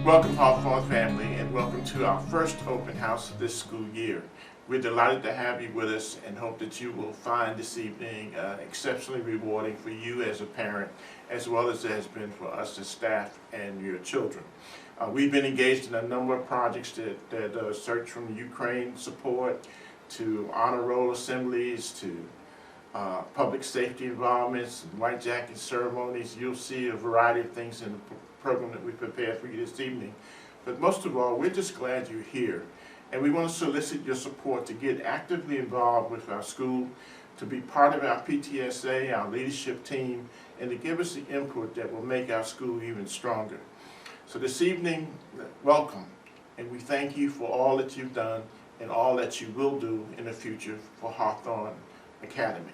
Welcome, Hawthorne family, and welcome to our first open house of this school year. We're delighted to have you with us and hope that you will find this evening exceptionally rewarding for you as a parent, as well as it has been for us as staff and your children. We've been engaged in a number of projects that search from Ukraine support to honor roll assemblies to public safety involvements, white jacket ceremonies. You'll see a variety of things in the program that we prepared for you this evening. But most of all, we're just glad you're here. And we want to solicit your support to get actively involved with our school, to be part of our PTSA, our leadership team, and to give us the input that will make our school even stronger. So this evening, welcome, and we thank you for all that you've done and all that you will do in the future for Hawthorne Academy.